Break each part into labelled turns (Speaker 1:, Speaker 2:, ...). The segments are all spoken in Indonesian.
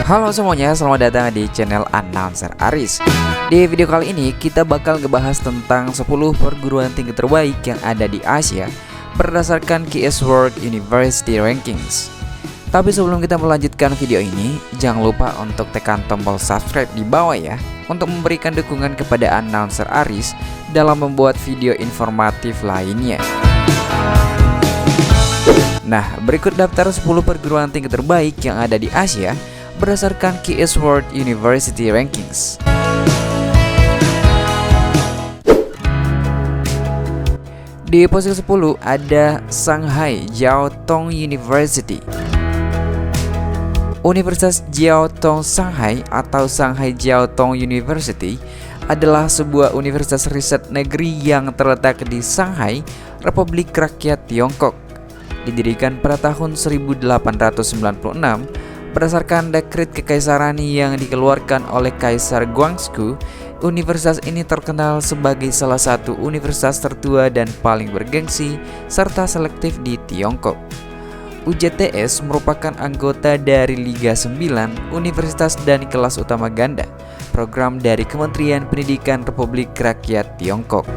Speaker 1: Halo semuanya, selamat datang di channel Announcer Aris. Di video kali ini kita bakal ngebahas tentang 10 perguruan tinggi terbaik yang ada di Asia berdasarkan KS World University Rankings. Tapi sebelum kita melanjutkan video ini, jangan lupa untuk tekan tombol subscribe di bawah ya, untuk memberikan dukungan kepada Announcer Aris dalam membuat video informatif lainnya. Nah, berikut daftar 10 perguruan tinggi terbaik yang ada di Asia berdasarkan KS World University Rankings. Di posisi 10 ada Shanghai Jiao Tong University. Universitas Jiao Tong Shanghai atau Shanghai Jiao Tong University adalah sebuah universitas riset negeri yang terletak di Shanghai, Republik Rakyat Tiongkok. Didirikan pada tahun 1896 berdasarkan dekret kekaisaran yang dikeluarkan oleh Kaisar Guangxu. Universitas ini terkenal sebagai salah satu universitas tertua dan paling bergengsi serta selektif di Tiongkok. UJTS merupakan anggota dari Liga 9 Universitas dan Kelas Utama Ganda, program dari Kementerian Pendidikan Republik Rakyat Tiongkok.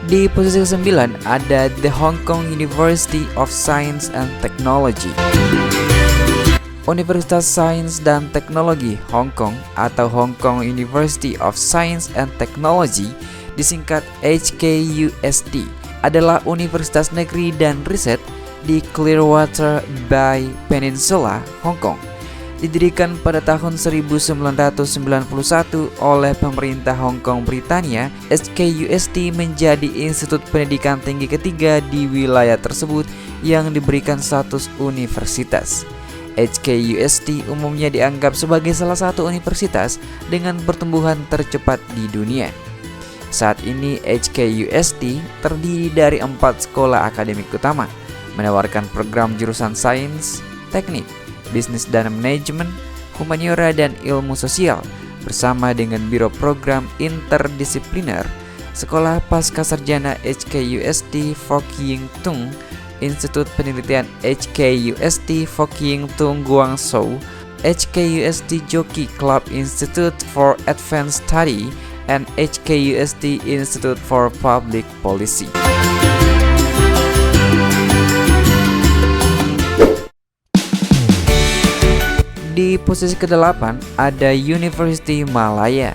Speaker 1: Di posisi ke-9 ada The Hong Kong University of Science and Technology. Universitas Sains dan Teknologi Hong Kong atau Hong Kong University of Science and Technology, disingkat HKUST, adalah universitas negeri dan riset di Clearwater Bay Peninsula, Hong Kong. Didirikan pada tahun 1991 oleh pemerintah Hong Kong Britania, HKUST menjadi institut pendidikan tinggi ketiga di wilayah tersebut yang diberikan status universitas. HKUST umumnya dianggap sebagai salah satu universitas dengan pertumbuhan tercepat di dunia. Saat ini HKUST terdiri dari 4 sekolah akademik utama, menawarkan program jurusan sains, teknik, bisnis dan manajemen, humaniora dan ilmu sosial, bersama dengan Biro Program Interdisipliner. Sekolah Pascasarjana HKUST Fok Ying Tung, Institut Penelitian HKUST Fok Ying Tung Guangzhou, HKUST Jockey Club Institute for Advanced Study, and HKUST Institute for Public Policy. Di posisi ke-8 ada University Malaya.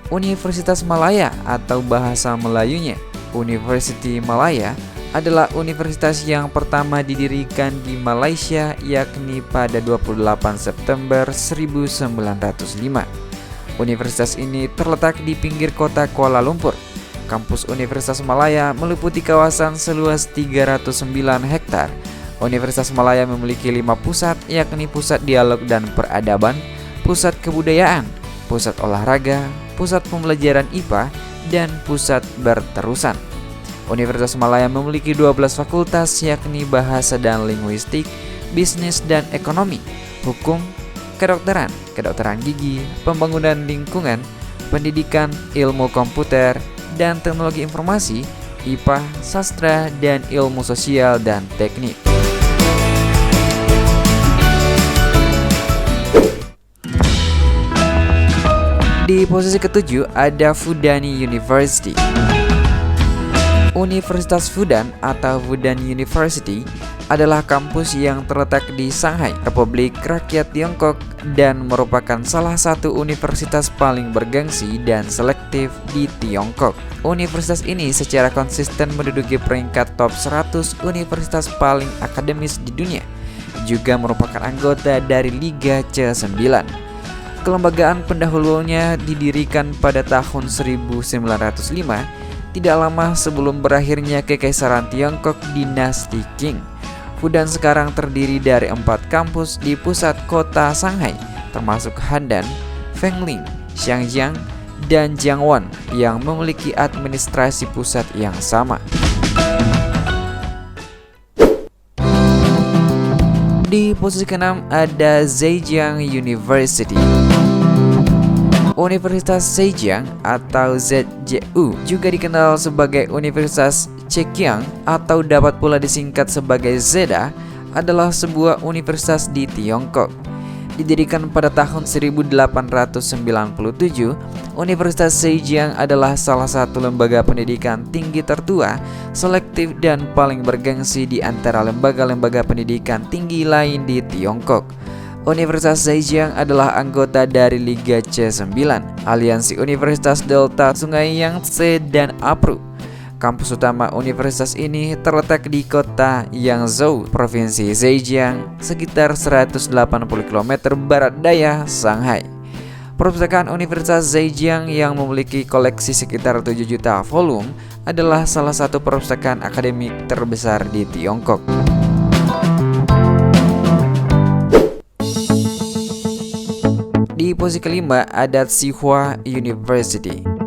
Speaker 1: Universitas Malaya atau bahasa Melayunya University Malaya adalah universitas yang pertama didirikan di Malaysia, yakni pada 28 September 1905. Universitas ini terletak di pinggir kota Kuala Lumpur. Kampus Universitas Malaya meliputi kawasan seluas 309 hektar. Universitas Malaya memiliki 5 pusat, yakni Pusat Dialog dan Peradaban, Pusat Kebudayaan, Pusat Olahraga, Pusat Pembelajaran IPA, dan Pusat Berterusan. Universitas Malaya memiliki 12 fakultas, yakni Bahasa dan Linguistik, Bisnis dan Ekonomi, Hukum, Kedokteran, Kedokteran Gigi, Pembangunan Lingkungan, Pendidikan, Ilmu Komputer, dan Teknologi Informasi, IPA, Sastra, dan Ilmu Sosial dan Teknik. Di posisi ke-7 ada Fudan University. Universitas Fudan atau Fudan University adalah kampus yang terletak di Shanghai, Republik Rakyat Tiongkok, dan merupakan salah satu universitas paling bergengsi dan selektif di Tiongkok. Universitas ini secara konsisten menduduki peringkat top 100 universitas paling akademis di dunia, juga merupakan anggota dari Liga C9. Kelembagaan pendahulunya didirikan pada tahun 1905, tidak lama sebelum berakhirnya Kekaisaran Tiongkok Dinasti Qing. Fudan sekarang terdiri dari 4 kampus di pusat kota Shanghai, termasuk Handan, Fengling, Xiangjiang, dan Jiangwan yang memiliki administrasi pusat yang sama. Di posisi ke-6 ada Zhejiang University. Universitas Zhejiang atau ZJU juga dikenal sebagai Universitas Zhejiang atau dapat pula disingkat sebagai ZEDA adalah sebuah universitas di Tiongkok. Didirikan pada tahun 1897, Universitas Zhejiang adalah salah satu lembaga pendidikan tinggi tertua, selektif dan paling bergengsi di antara lembaga-lembaga pendidikan tinggi lain di Tiongkok. Universitas Zhejiang adalah anggota dari Liga C9, Aliansi Universitas Delta Sungai Yangtze dan APRU. Kampus utama universitas ini terletak di kota Yangzhou, Provinsi Zhejiang, sekitar 180 km barat daya Shanghai. Perpustakaan Universitas Zhejiang yang memiliki koleksi sekitar 7 juta volume adalah salah satu perpustakaan akademik terbesar di Tiongkok. Di posisi kelima ada Tsinghua University.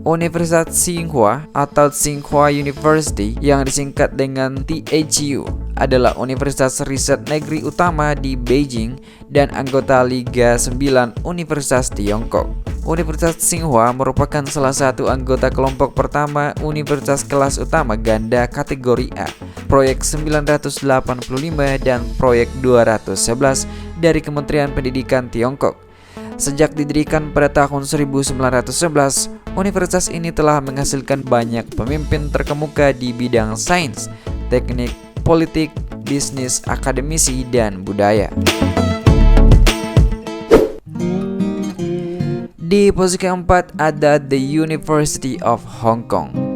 Speaker 1: Universitas Tsinghua atau Tsinghua University yang disingkat dengan THU adalah universitas riset negeri utama di Beijing dan anggota Liga 9 Universitas Tiongkok. Universitas Tsinghua merupakan salah satu anggota kelompok pertama universitas kelas utama ganda kategori A, proyek 985 dan proyek 211 dari Kementerian Pendidikan Tiongkok. Sejak didirikan pada tahun 1911, universitas ini telah menghasilkan banyak pemimpin terkemuka di bidang sains, teknik, politik, bisnis, akademisi, dan budaya. Di posisi keempat ada The University of Hong Kong.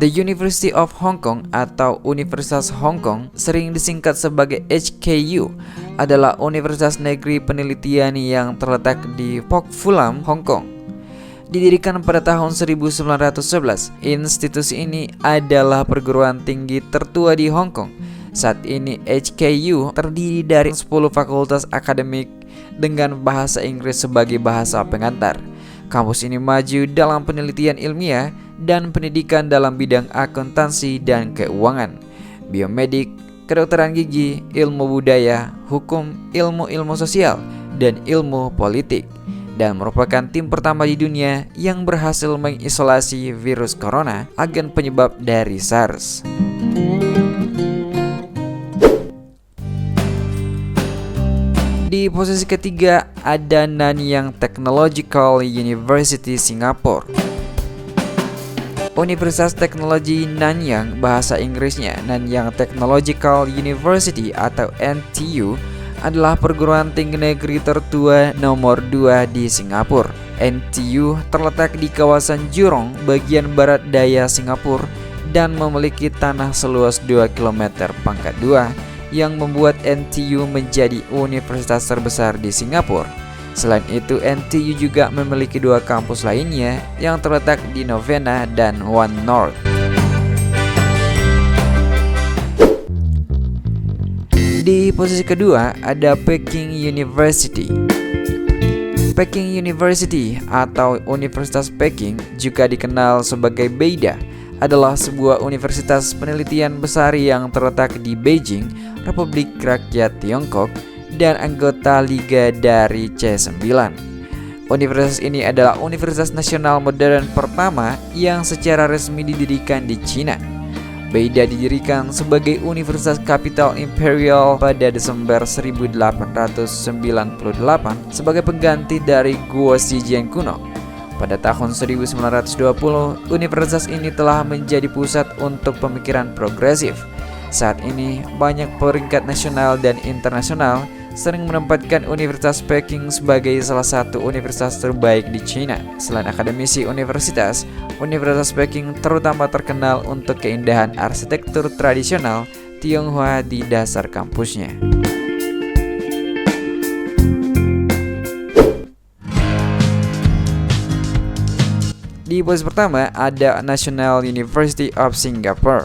Speaker 1: The University of Hong Kong atau Universitas Hong Kong, sering disingkat sebagai HKU, adalah universitas negeri penelitian yang terletak di Pok Fulam, Hong Kong. Didirikan pada tahun 1911, institusi ini adalah perguruan tinggi tertua di Hong Kong. Saat ini HKU terdiri dari 10 fakultas akademik dengan bahasa Inggris sebagai bahasa pengantar. Kampus ini maju dalam penelitian ilmiah dan pendidikan dalam bidang akuntansi dan keuangan, biomedik, kedokteran gigi, ilmu budaya, hukum, ilmu sosial, dan ilmu politik, dan merupakan tim pertama di dunia yang berhasil mengisolasi virus corona, agen penyebab dari SARS. Di posisi ketiga ada Nanyang Technological University Singapore. Universitas Teknologi Nanyang, bahasa Inggrisnya Nanyang Technological University atau NTU, adalah perguruan tinggi negeri tertua nomor 2 di Singapura. NTU terletak di kawasan Jurong, bagian barat daya Singapura, dan memiliki tanah seluas 2 km pangkat 2 yang membuat NTU menjadi universitas terbesar di Singapura. Selain itu, NTU juga memiliki 2 kampus lainnya yang terletak di Novena dan One North. Di posisi kedua ada Peking University. Peking University atau Universitas Peking, juga dikenal sebagai Beida, adalah sebuah universitas penelitian besar yang terletak di Beijing, Republik Rakyat Tiongkok, dan anggota Liga dari C9. Universitas ini adalah universitas nasional modern pertama yang secara resmi didirikan di Cina. Beida didirikan sebagai Universitas Capital Imperial pada Desember 1898 sebagai pengganti dari Guozijian kuno. Pada tahun 1920, universitas ini telah menjadi pusat untuk pemikiran progresif. Saat ini, banyak peringkat nasional dan internasional sering menempatkan Universitas Peking sebagai salah satu universitas terbaik di China. Selain akademisi universitas, Universitas Peking terutama terkenal untuk keindahan arsitektur tradisional Tionghoa di dasar kampusnya. Di posisi pertama ada National University of Singapore.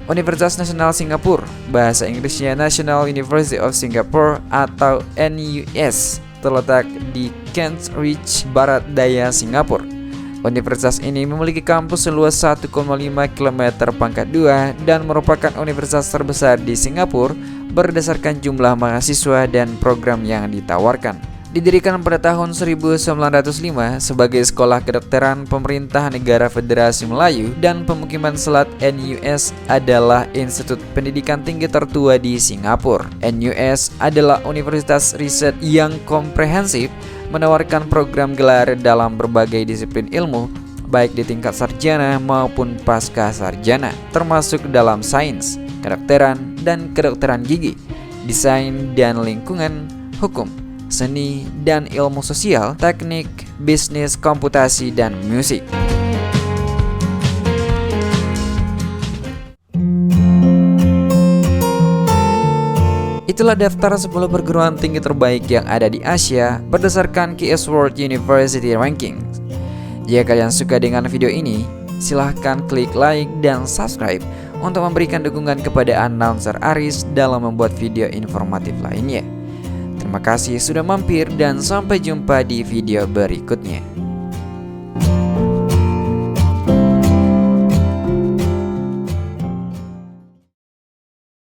Speaker 1: Universitas Nasional Singapura, bahasa Inggrisnya National University of Singapore atau NUS, terletak di Kent Ridge, barat daya Singapura. Universitas ini memiliki kampus seluas 1,5 km pangkat 2 dan merupakan universitas terbesar di Singapura berdasarkan jumlah mahasiswa dan program yang ditawarkan. Didirikan pada tahun 1905 sebagai Sekolah Kedokteran Pemerintah Negara Federasi Melayu dan Pemukiman Selat, NUS adalah institut pendidikan tinggi tertua di Singapura. NUS adalah universitas riset yang komprehensif, menawarkan program gelar dalam berbagai disiplin ilmu, baik di tingkat sarjana maupun pasca sarjana, termasuk dalam sains, kedokteran dan kedokteran gigi, desain dan lingkungan, hukum, seni dan ilmu sosial, teknik, bisnis, komputasi, dan musik. Itulah daftar 10 perguruan tinggi terbaik yang ada di Asia berdasarkan KS World University Ranking. Jika kalian suka dengan video ini, silahkan klik like dan subscribe untuk memberikan dukungan kepada announcer Aris dalam membuat video informatif lainnya. Terima kasih sudah mampir dan sampai jumpa di video berikutnya.